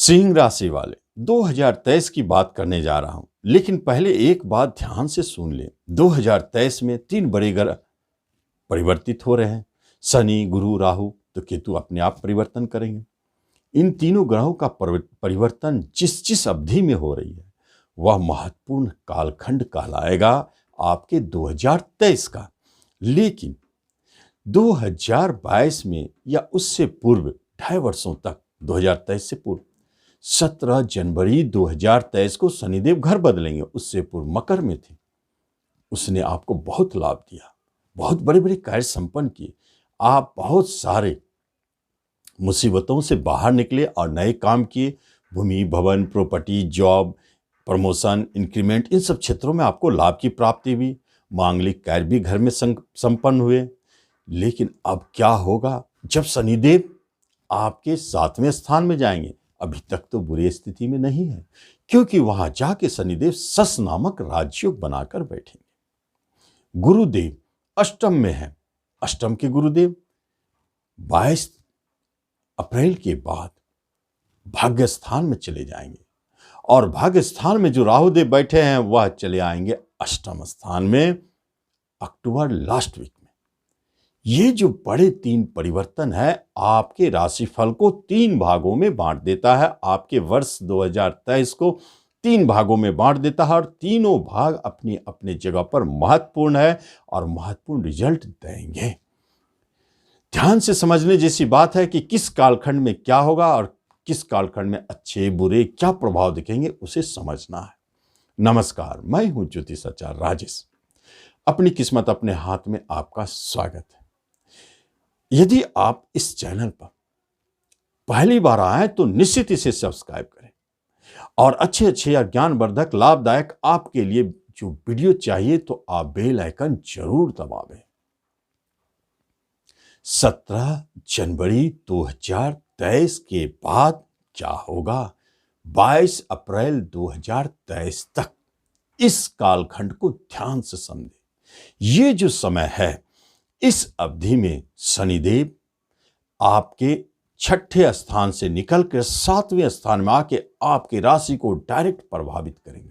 सिंह राशि वाले 2023 की बात करने जा रहा हूं, लेकिन पहले एक बात ध्यान से सुन ले। 2023 में 3 बड़े ग्रह परिवर्तित हो रहे हैं। शनि, गुरु, राहु तो केतु अपने आप परिवर्तन करेंगे। इन तीनों ग्रहों का परिवर्तन जिस जिस अवधि में हो रही है वह महत्वपूर्ण कालखंड कहलाएगा आपके 2023 का। लेकिन 2022 में या उससे पूर्व 2.5 वर्षों तक, 2023 से पूर्व 17 जनवरी 2023 को शनिदेव घर बदलेंगे। उससे पूर्व मकर में थे, उसने आपको बहुत लाभ दिया, बहुत बड़े बड़े कार्य संपन्न किए, आप बहुत सारे मुसीबतों से बाहर निकले और नए काम किए। भूमि, भवन, प्रॉपर्टी, जॉब, प्रमोशन, इंक्रीमेंट, इन सब क्षेत्रों में आपको लाभ की प्राप्ति हुई। मांगलिक कार्य भी घर में संपन्न हुए। लेकिन अब क्या होगा जब शनिदेव आपके 7वें स्थान में जाएंगे? अभी तक तो बुरी स्थिति में नहीं है, क्योंकि वहां जाके शनिदेव सस नामक राजयोग बनाकर बैठेंगे। गुरुदेव अष्टम में है। अष्टम के गुरुदेव 22 अप्रैल के बाद भाग्य स्थान में चले जाएंगे, और भाग्य स्थान में जो राहुदेव बैठे हैं वह चले आएंगे अष्टम स्थान में अक्टूबर लास्ट वीक में। ये जो बड़े 3 परिवर्तन है आपके राशिफल को 3 भागों में बांट देता है। आपके वर्ष 2023 को 3 भागों में बांट देता है, और तीनों भाग अपनी अपनी जगह पर महत्वपूर्ण है और महत्वपूर्ण रिजल्ट देंगे। ध्यान से समझने जैसी बात है कि किस कालखंड में क्या होगा और किस कालखंड में अच्छे बुरे क्या प्रभाव दिखेंगे, उसे समझना है। नमस्कार, मैं हूं ज्योतिषाचार्य राजेश। अपनी किस्मत अपने हाथ में आपका स्वागत है। यदि आप इस चैनल पर पहली बार आए तो निश्चित इसे सब्सक्राइब करें, और अच्छे अच्छे या ज्ञानवर्धक लाभदायक आपके लिए जो वीडियो चाहिए तो आप बेल आइकन जरूर दबावें। 17 जनवरी 2023 के बाद क्या होगा? 22 अप्रैल 2023 तक इस कालखंड को ध्यान से समझें। ये जो समय है, इस अवधि में शनिदेव आपके 6ठे स्थान से निकलकर 7वें स्थान में आके आपके राशि को डायरेक्ट प्रभावित करेंगे।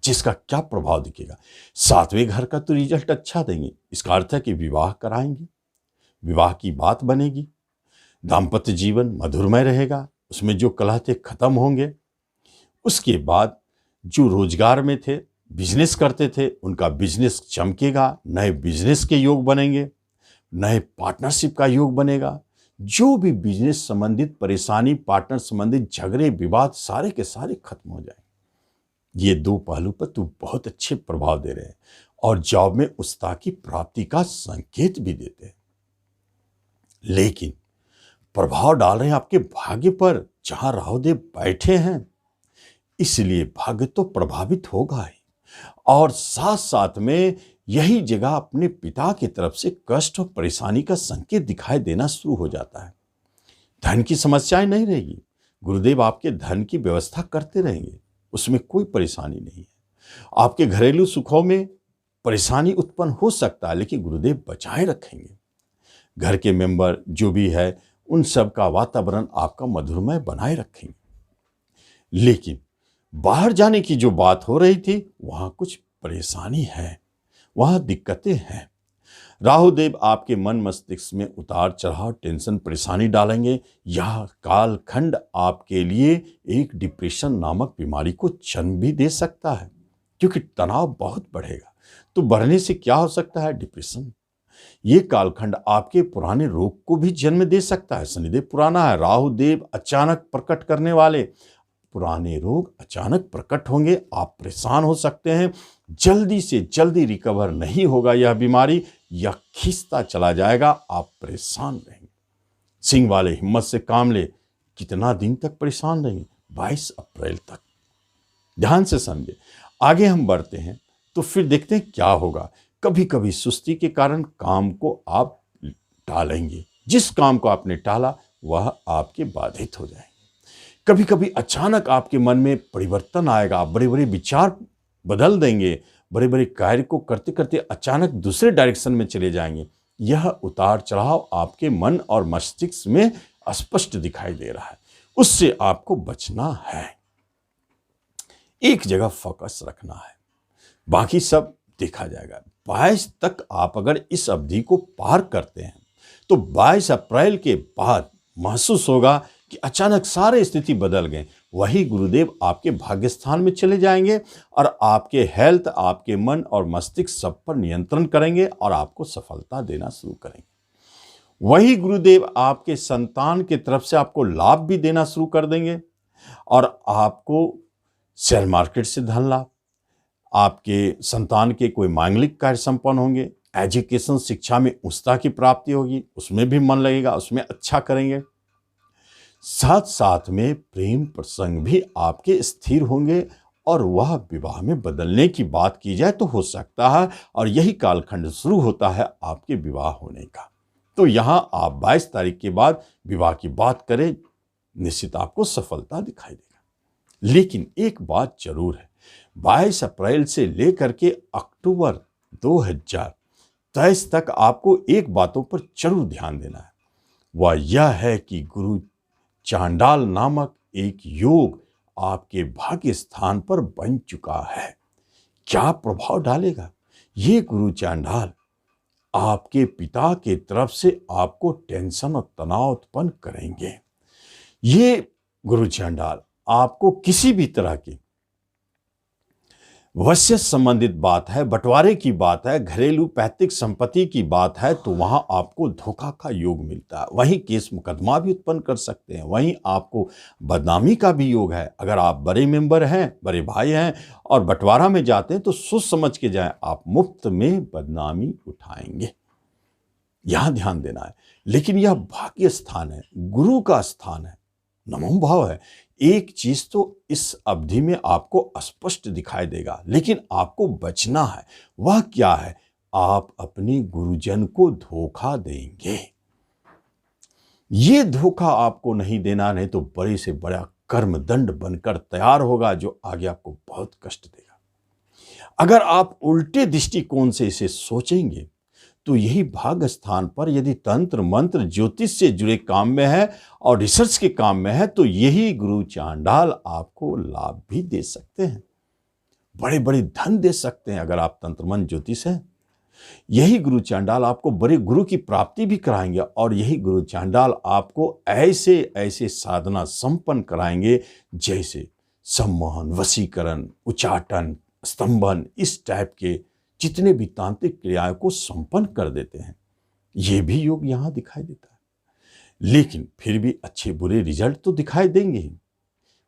जिसका क्या प्रभाव दिखेगा? 7वें घर का तो रिजल्ट अच्छा देंगे। इसका अर्थ है कि विवाह कराएंगे, विवाह की बात बनेगी, दाम्पत्य जीवन मधुरमय रहेगा, उसमें जो कलह थे खत्म होंगे। उसके बाद जो रोजगार में थे, बिजनेस करते थे, उनका बिजनेस चमकेगा, नए बिजनेस के योग बनेंगे, नए पार्टनरशिप का योग बनेगा। जो भी बिजनेस संबंधित परेशानी, पार्टनर संबंधित झगड़े, विवाद सारे के सारे खत्म हो जाएंगे। ये 2 पहलू पर तो बहुत अच्छे प्रभाव दे रहे हैं, और जॉब में उस्ता की प्राप्ति का संकेत भी देते हैं। लेकिन प्रभाव डाल रहे हैं आपके भाग्य पर, जहां राहुदेव बैठे हैं, इसलिए भाग्य तो प्रभावित होगा ही, और साथ साथ में यही जगह अपने पिता की तरफ से कष्ट और परेशानी का संकेत दिखाई देना शुरू हो जाता है। धन की समस्याएं नहीं रहेगी, गुरुदेव आपके धन की व्यवस्था करते रहेंगे, उसमें कोई परेशानी नहीं है। आपके घरेलू सुखों में परेशानी उत्पन्न हो सकता है, लेकिन गुरुदेव बचाए रखेंगे। घर के मेंबर जो भी है, उन सब का वातावरण आपका मधुरमय बनाए रखेंगे। लेकिन बाहर जाने की जो बात हो रही थी, वहां कुछ परेशानी है, वहां दिक्कतें हैं। राहुदेव आपके मन मस्तिष्क में उतार चढ़ाव, टेंशन, परेशानी डालेंगे। यह कालखंड आपके लिए एक डिप्रेशन नामक बीमारी को जन्म भी दे सकता है, क्योंकि तनाव बहुत बढ़ेगा। तो बढ़ने से क्या हो सकता है? डिप्रेशन। ये कालखंड आपके पुराने रोग को भी जन्म दे सकता है। शनिदेव पुराना है, राहुदेव अचानक प्रकट करने वाले, पुराने रोग अचानक प्रकट होंगे, आप परेशान हो सकते हैं। जल्दी से जल्दी रिकवर नहीं होगा यह बीमारी, यह खींचता चला जाएगा, आप परेशान रहेंगे। सिंह वाले हिम्मत से काम ले। कितना दिन तक परेशान रहेंगे? 22 अप्रैल तक। ध्यान से समझे। आगे हम बढ़ते हैं तो फिर देखते हैं क्या होगा। कभी कभी सुस्ती के कारण काम को आप टालेंगे, जिस काम को आपने टाला वह आपके बाधित हो जाएंगे। कभी कभी अचानक आपके मन में परिवर्तन आएगा, बड़े बड़े विचार बदल देंगे, बड़े बड़े कार्य को करते करते अचानक दूसरे डायरेक्शन में चले जाएंगे। यह उतार चढ़ाव आपके मन और मस्तिष्क में स्पष्ट दिखाई दे रहा है। उससे आपको बचना है। एक जगह फोकस रखना है, बाकी सब देखा जाएगा। 22 तक आप अगर इस अवधि को पार करते हैं तो 22 अप्रैल के बाद महसूस होगा कि अचानक सारे स्थिति बदल गए। वही गुरुदेव आपके भाग्य स्थान में चले जाएंगे और आपके हेल्थ, आपके मन और मस्तिष्क सब पर नियंत्रण करेंगे और आपको सफलता देना शुरू करेंगे। वही गुरुदेव आपके संतान की तरफ से आपको लाभ भी देना शुरू कर देंगे और आपको शेयर मार्केट से धन लाभ, आपके संतान के कोई मांगलिक कार्य संपन्न होंगे, एजुकेशन शिक्षा में उच्चता की प्राप्ति होगी, उसमें भी मन लगेगा, उसमें अच्छा करेंगे। साथ साथ में प्रेम प्रसंग भी आपके स्थिर होंगे और वह विवाह में बदलने की बात की जाए तो हो सकता है, और यही कालखंड शुरू होता है आपके विवाह होने का। तो यहां आप 22 तारीख के बाद विवाह की बात करें, निश्चित आपको सफलता दिखाई देगा। लेकिन एक बात जरूर है, 22 अप्रैल से लेकर के अक्टूबर 2023 तक आपको एक बातों पर जरूर ध्यान देना है। वह यह है कि गुरु चांडाल नामक एक योग आपके भाग्य स्थान पर बन चुका है। क्या प्रभाव डालेगा? ये गुरु चांडाल आपके पिता के तरफ से आपको टेंशन और तनाव उत्पन्न करेंगे। ये गुरु चांडाल आपको किसी भी तरह की वश्य संबंधित बात है, बंटवारे की बात है, घरेलू पैतृक संपत्ति की बात है, तो वहां आपको धोखा का योग मिलता है। वहीं केस मुकदमा भी उत्पन्न कर सकते हैं, वहीं आपको बदनामी का भी योग है। अगर आप बड़े मेंबर हैं, बड़े भाई हैं और बंटवारा में जाते हैं तो सोच समझ के जाएं, आप मुफ्त में बदनामी उठाएंगे। यहां ध्यान देना है। लेकिन यह भाग्य स्थान है, गुरु का स्थान है, नमो भाव है। एक चीज तो इस अवधि में आपको स्पष्ट दिखाई देगा, लेकिन आपको बचना है। वह क्या है? आप अपने गुरुजन को धोखा देंगे। ये धोखा आपको नहीं देना, नहीं तो बड़े से बड़ा कर्मदंड बनकर तैयार होगा जो आगे आपको बहुत कष्ट देगा। अगर आप उल्टे दृष्टिकोण से इसे सोचेंगे तो यही भाग्य स्थान पर यदि तंत्र मंत्र ज्योतिष से जुड़े काम में है और रिसर्च के काम में है तो यही गुरु चांडाल आपको लाभ भी दे सकते हैं, बड़े बड़े धन दे सकते हैं। अगर आप तंत्र मंत्र ज्योतिष है, यही गुरु चांडाल आपको बड़े गुरु की प्राप्ति भी कराएंगे और यही गुरु चांडाल आपको ऐसे ऐसे साधना संपन्न कराएंगे जैसे सम्मोहन, वशीकरण, उच्चाटन, स्तंभन, इस टाइप के जितने भी तांत्रिक क्रियाओं को संपन्न कर देते हैं। ये भी योग यहां दिखाई देता है। लेकिन फिर भी अच्छे बुरे रिजल्ट तो दिखाई देंगे ही।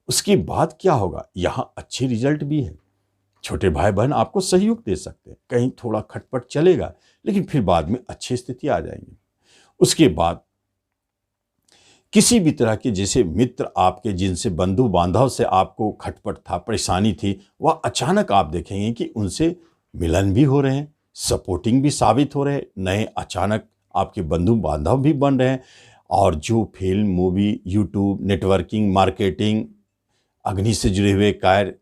उसके बाद क्या होगा? यहां अच्छे रिजल्ट भी है। छोटे भाई बहन आपको सहयोग दे सकते हैं, कहीं थोड़ा खटपट चलेगा लेकिन फिर बाद में अच्छी स्थिति आ जाएंगी। उसके बाद किसी भी तरह के जैसे मित्र आपके, जिनसे बंधु बांधव से आपको खटपट था, परेशानी थी, वह अचानक आप देखेंगे कि उनसे मिलन भी हो रहे हैं, सपोर्टिंग भी साबित हो रहे हैं, नए अचानक आपके बंधु बांधव भी बन रहे हैं। और जो film, movie, YouTube, networking, marketing, अग्नि से जुड़े हुए कार्य,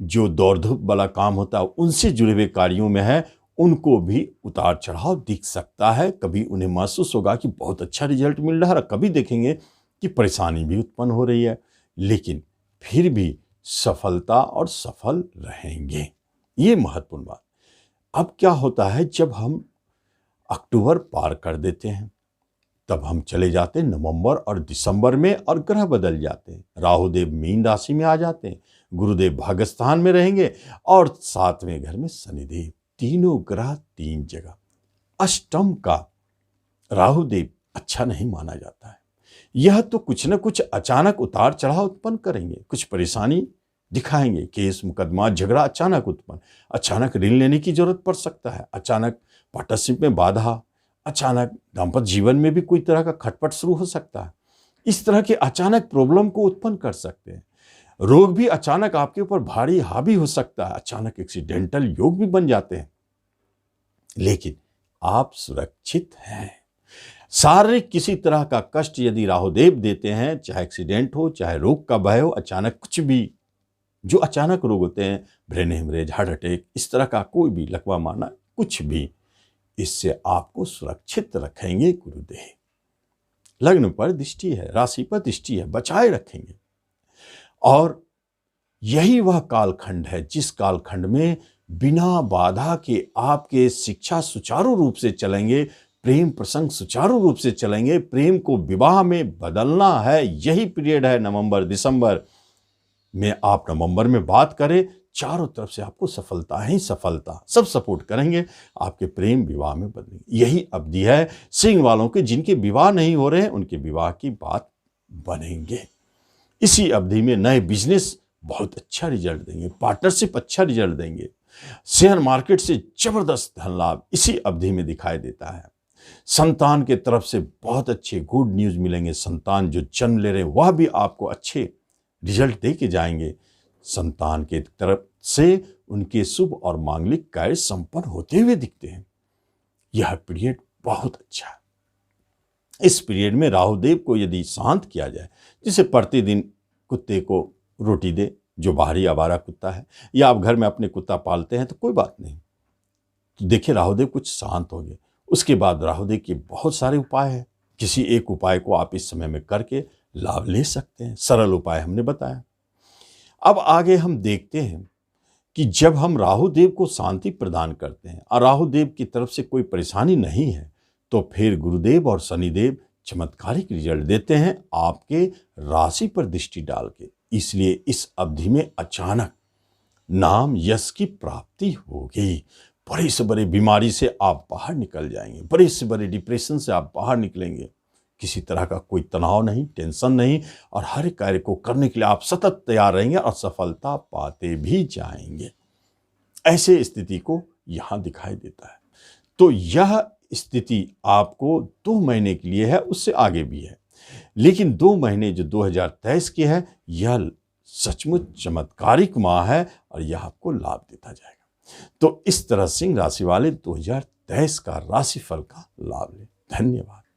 जो दौड़ धूप वाला काम होता है उनसे जुड़े हुए कार्यों में है, उनको भी उतार चढ़ाव दिख सकता है। कभी उन्हें महसूस होगा कि बहुत अच्छा रिजल्ट मिल रहा है, कभी देखेंगे कि परेशानी भी उत्पन्न हो रही है, लेकिन फिर भी सफलता और सफल रहेंगे। ये महत्वपूर्ण बात। अब क्या होता है, जब हम अक्टूबर पार कर देते हैं तब हम चले जाते हैं नवंबर और दिसंबर में और ग्रह बदल जाते हैं। राहुदेव मीन राशि में आ जाते हैं, गुरुदेव भाग्यस्थान में रहेंगे और 7वें घर में शनिदेव। तीनों ग्रह तीन जगह। अष्टम का राहुदेव अच्छा नहीं माना जाता है। यह तो कुछ न कुछ अचानक उतार चढ़ाव उत्पन्न करेंगे, कुछ परेशानी दिखाएंगे, केस मुकदमा झगड़ा अचानक उत्पन्न, अचानक ऋण लेने की जरूरत पड़ सकता है, अचानक पार्टनरशिप में बाधा, अचानक दाम्पत्य जीवन में भी कोई तरह का खटपट शुरू हो सकता है। इस तरह के अचानक प्रॉब्लम को उत्पन्न कर सकते हैं। रोग भी अचानक आपके ऊपर भारी हावी हो सकता है, अचानक एक्सीडेंटल योग भी बन जाते हैं। लेकिन आप सुरक्षित हैं। शारीरिक किसी तरह का कष्ट यदि राहुदेव देते हैं, चाहे एक्सीडेंट हो, चाहे रोग का भय हो, अचानक कुछ भी जो अचानक रोग होते हैं, ब्रेन हेमरेज, हार्ट अटैक, इस तरह का कोई भी लकवा मारना, कुछ भी, इससे आपको सुरक्षित रखेंगे गुरुदेव। लग्न पर दृष्टि है, राशि पर दृष्टि है, बचाए रखेंगे। और यही वह कालखंड है जिस कालखंड में बिना बाधा के आपके शिक्षा सुचारू रूप से चलेंगे, प्रेम प्रसंग सुचारू रूप से चलेंगे, प्रेम को विवाह में बदलना है। यही पीरियड है नवंबर दिसंबर में। आप नवंबर में बात करें, चारों तरफ से आपको सफलता ही सफलता, सब सपोर्ट करेंगे, आपके प्रेम विवाह में बदलेंगे। यही अवधि है सिंह वालों के, जिनके विवाह नहीं हो रहे हैं उनके विवाह की बात बनेंगे। इसी अवधि में नए बिजनेस बहुत अच्छा रिजल्ट देंगे, पार्टनरशिप अच्छा रिजल्ट देंगे, शेयर मार्केट से जबरदस्त धन लाभ इसी अवधि में दिखाई देता है। संतान के तरफ से बहुत अच्छे गुड न्यूज मिलेंगे। संतान जो जन्म ले रहे हैं वह भी आपको अच्छे रिजल्ट दे के जाएंगे। संतान के तरफ से उनके शुभ और मांगलिक कार्य संपन्न होते हुए दिखते हैं। यह पीरियड बहुत अच्छा है। इस पीरियड में राहुदेव को यदि शांत किया जाए, जिसे प्रतिदिन कुत्ते को रोटी दे, जो बाहरी आवारा कुत्ता है, या आप घर में अपने कुत्ता पालते हैं तो कोई बात नहीं, तो देखिए राहुदेव कुछ शांत हो गए। उसके बाद राहुदेव के बहुत सारे उपाय हैं। किसी एक उपाय को आप इस समय में करके लाभ ले सकते हैं। सरल उपाय हमने बताया। अब आगे हम देखते हैं कि जब हम राहुदेव को शांति प्रदान करते हैं और राहुदेव की तरफ से कोई परेशानी नहीं है, तो फिर गुरुदेव और शनिदेव चमत्कारिक रिजल्ट देते हैं आपके राशि पर दृष्टि डाल के। इसलिए इस अवधि में अचानक नाम यश की प्राप्ति होगी। बड़े से बड़े बीमारी से आप बाहर निकल जाएंगे, बड़े से बड़े डिप्रेशन से आप बाहर निकलेंगे। किसी तरह का कोई तनाव नहीं, टेंशन नहीं, और हर कार्य को करने के लिए आप सतत तैयार रहेंगे और सफलता पाते भी जाएंगे। ऐसे स्थिति को यहाँ दिखाई देता है। तो यह स्थिति आपको 2 महीने के लिए है, उससे आगे भी है, लेकिन 2 महीने जो 2023 के है, यह सचमुच चमत्कारिक माह है और यह आपको लाभ देता जाएगा। तो इस तरह सिंह राशि वाले 2023 का राशिफल का लाभ लें। धन्यवाद।